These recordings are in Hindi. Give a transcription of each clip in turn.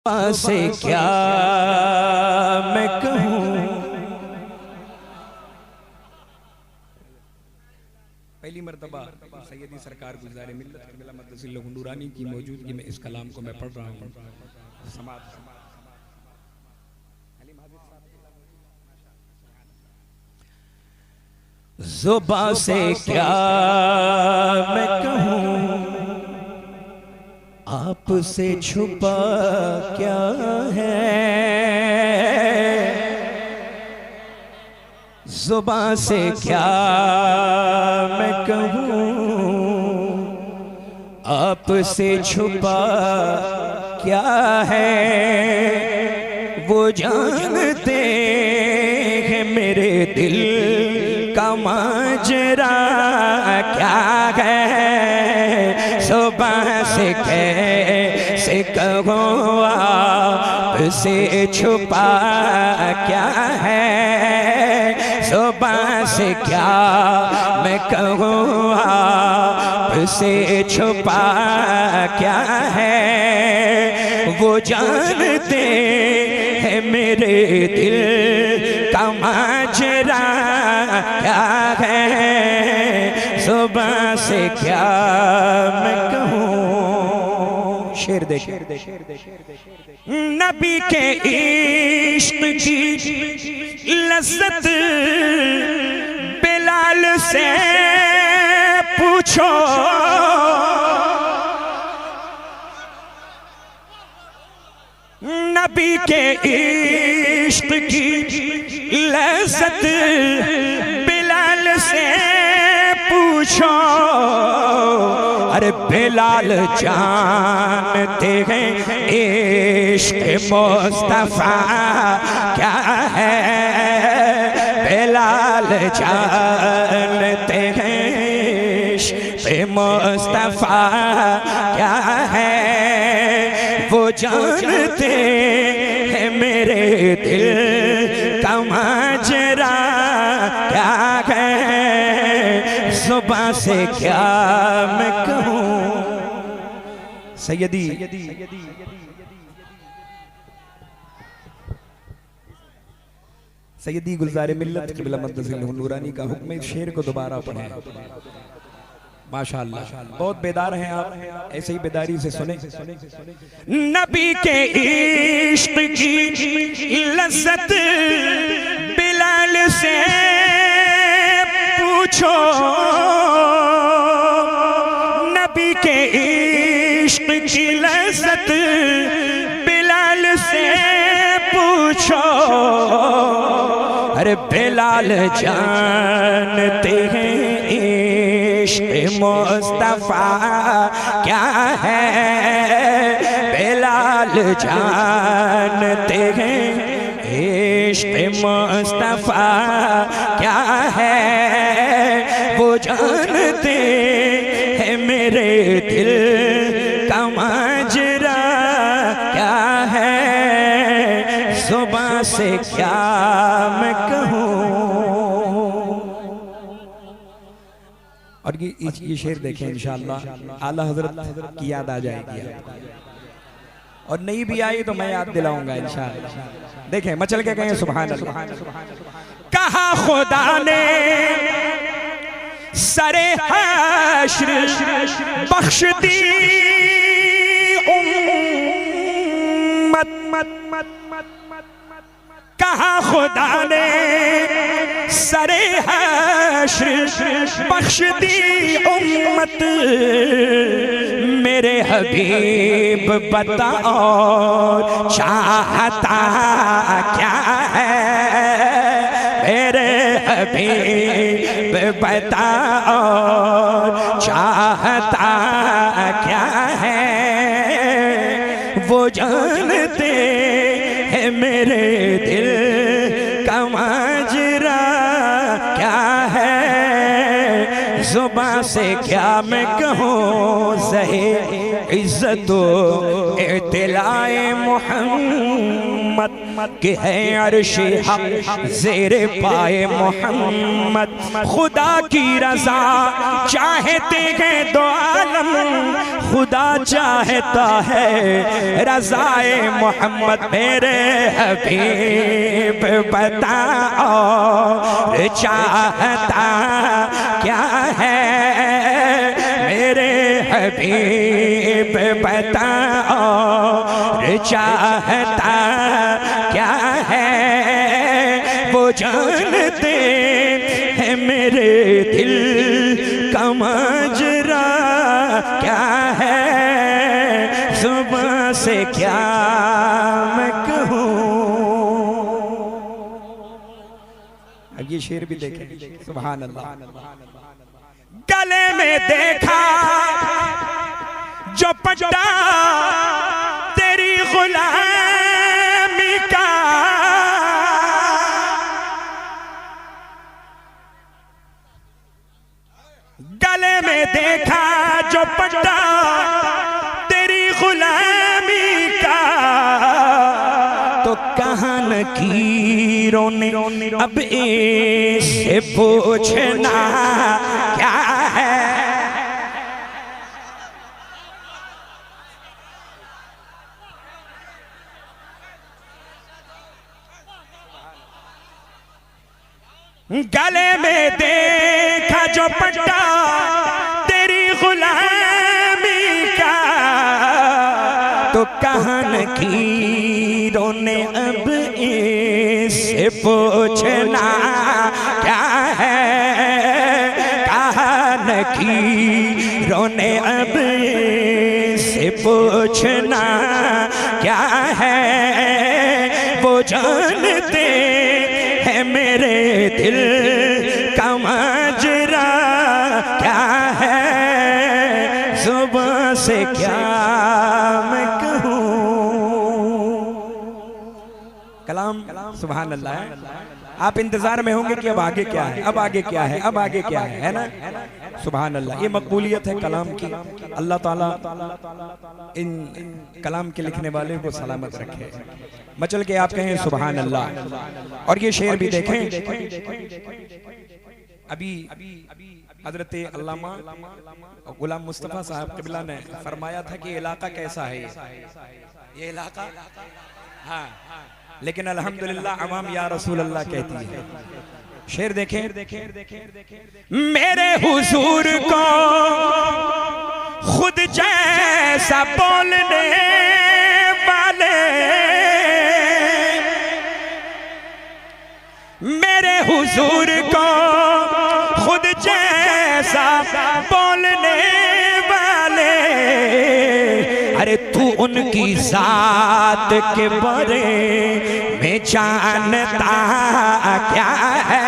से क्या मैं कहूँ। पहली मर्तबा सैयदी सरकार गुज़ारे मिल्लत क़िबला मद्दसिल्लहु नूरानी की मौजूदगी में इस कलाम को मैं पढ़ रहा हूँ। ज़ुबां से क्या मैं कहूँ, आपसे छुपा क्या है। ज़ुबां से क्या मैं कहूँ, आपसे छुपा क्या है। वो जानते हैं मेरे दिल का माजरा क्या है। सुबह से कैसे कहूँ, आपसे छुपा क्या है। सुबह से क्या मैं कहूँ, आपसे छुपा क्या है। वो जानते हैं मेरे दिल का माजरा क्या है। सुबह से क्या मैं कहूँ। शेर दे नबी के इश्क की लज़्ज़त बिलाल से पूछो। नबी के इश्क की लज़्ज़त बिलाल से पूछो। अरे बिलाल जानते हैं इश्क मुस्तफ़ा क्या है। बिलाल जानते हैं इश्क मुस्तफ़ा क्या है। वो जानते हैं मेरे दिल का माजरा क्या है। सुबह से क्या मैं कहूँ। सैयदी सैयदी गुलज़ारे मिल्लत क़िबला मद्दसिल्लहु नूरानी का हुक्म इस शेर को दोबारा पढ़ें। माशाअल्लाह, बहुत बेदार हैं आप, ऐसे ही बेदारी से सुने। नबी के इश्क की लज़्ज़त बिलाल से पूछो। नबी के इश्क की लज़्ज़त बिलाल से पूछो। अरे बिलाल जानते हैं इश्क मुस्तफ़ा क्या है। बिलाल जानते हैं इश्क मुस्तफ़ा क्या है। वो जानते हैं मेरे दिल का माजरा क्या है। सुबह से क्या मैं कहूँ। और ये शेर देखें, इंशाअल्लाह आला हज़रत की याद आ जाएगी आपको। और नहीं भी आई तो मैं याद दिलाऊंगा इंशाअल्लाह। देखें, मचल के कहें सुभान अल्लाह। कहा खुदा ने सरे हश्र बख्श दी कहा खुदा ने सरे हश्र बख्श दी उम्मत। मेरे हबीब बताओ चाहता क्या है। मेरे हबीब बताओ चाहता क्या है। वो जानते हैं मेरे दिल का माजरा क्या है। जुबां से क्या मैं कहूँ, ज़हे इज़्ज़तो इत्तिलाए मोहम्मद के है अर्श हक ज़ेरे पाए मोहम्मद। खुदा की रज़ा चाहते हैं दो आलम, खुदा चाहता है रज़ाए मोहम्मद। मेरे हबीब बताओ चाहता क्या है, मेरे हबीब बताओ चाहता क्या है। वो जानते हैं मेरे दिल का माजरा क्या है, जुबां से क्या मैं कहूँ। अब ये शेर भी देखें, सुभान अल्लाह। गले में देखा जो पट्टा तेरी गुलामी का, गले में देखा जो पट्टा तेरी गुलामी का, तो कहाँ लकीरों ने अब इससे पूछना क्या है। गले में देखा जो पट्टा तेरी गुलामी का, तो कहाँ लकीरों ने अब इससे पूछना क्या है। कहाँ लकीरों ने अब इससे पूछना क्या है। वो जानते हैं मेरे दिल का माजरा क्या है, जुबां से क्या मैं कहूँ। कलाम सुभान अल्लाह है। आप इंतजार में होंगे कि अब आगे क्या है, अब आगे क्या है, अब आगे क्या है ना। सुभान अल्लाह, ये मकबूलियत है कलाम की। अल्लाह ताला इन कलाम के लिखने वाले को सलामत रखे। मचल के आप कहें सुभान अल्लाह। और ये शेर भी देखें, अभी हजरत अल्लामा गुलाम मुस्तफ़ा साहब क़िबला ने फरमाया था कि इलाका कैसा है ये इलाका, हाँ, लेकिन अल्हम्दुलिल्लाह अवाम या रसूल अल्लाह कहती है। शेर देखें, मेरे हुजूर को खुद जैसा बोलने वाले, मेरे हुजूर को खुद जैसा बोलने वाले, अरे तू उनकी जात के बारे में जानता क्या है,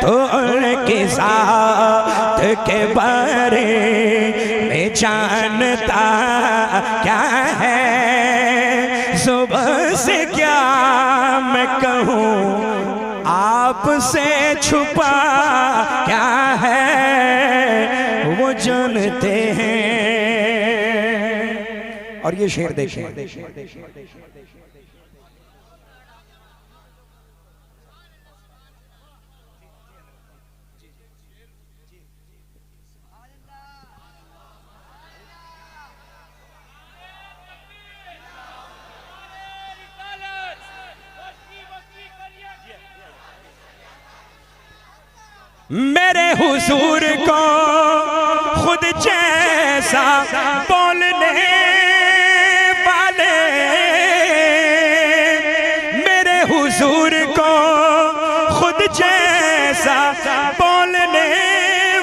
तो उनकी जात के बारे में जानता क्या है। सुबह से क्या मैं कहूँ, आपसे छुपा क्या है, वो जानते हैं। और ये शेर देखें, मेरे हुजूर को खुद जैसा बोलने वाले, मेरे हुजूर को खुद जैसा बोलने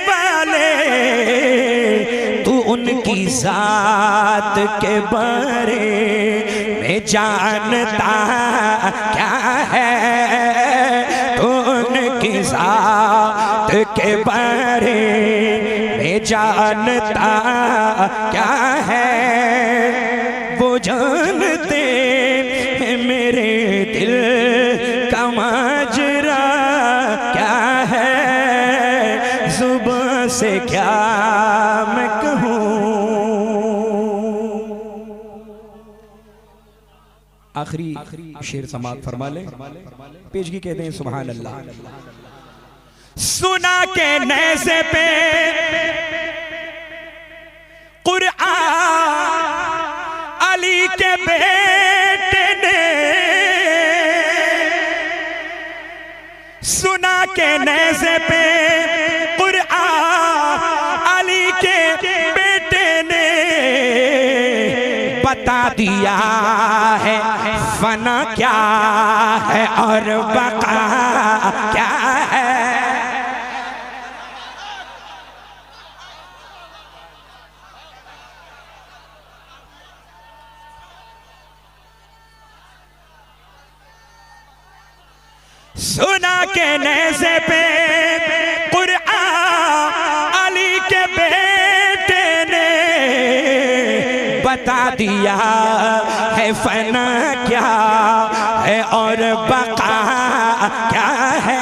वाले, तू उनकी जात के बारे में जानता क्या है, तो उनकी जात के बारे में जानता क्या है। वो जानते हैं मेरे दिल का माजरा क्या है, जुबान क्या मैं कहूँ। आखिरी शेर समाप्त फरमा ले, पेशगी कहते हैं सुभान अल्लाह। सुना के नेज़े पे कुरआन अली के बेटे ने, सुना के नेज़े पे कुरआन अली के बेटे ने, बता दिया है फना क्या है और बका क्या है। सुना के नेज़े पे कुरआन अली के बेटे ने, बता दिया है फना क्या है और बका क्या है।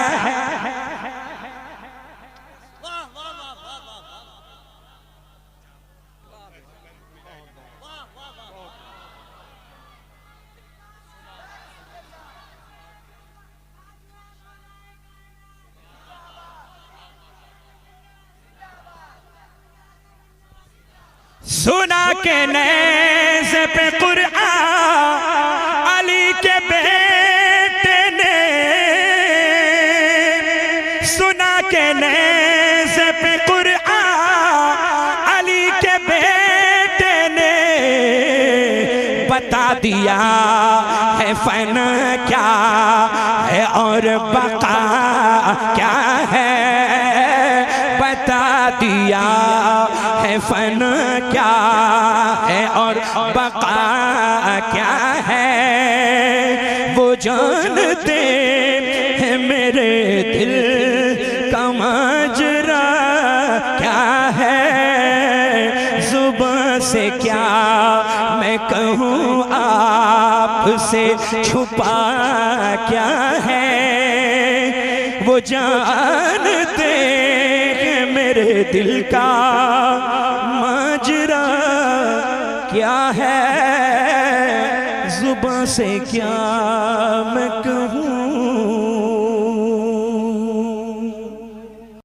सुना के नेज़े पे कुरआन अली के बेटे ने, सुना के नेज़े पे कुरआन अली के बेटे ने, बता दिया है फना क्या है और बका क्या है। बता दिया है फना क्या है और बका क्या है। वो जानते हैं मेरे दिल का माजरा क्या है। जुबान से क्या मैं कहूँ आपसे छुपा क्या है। वो जानते हैं मेरे दिल का माजरा क्या है। जुबान से क्या मैं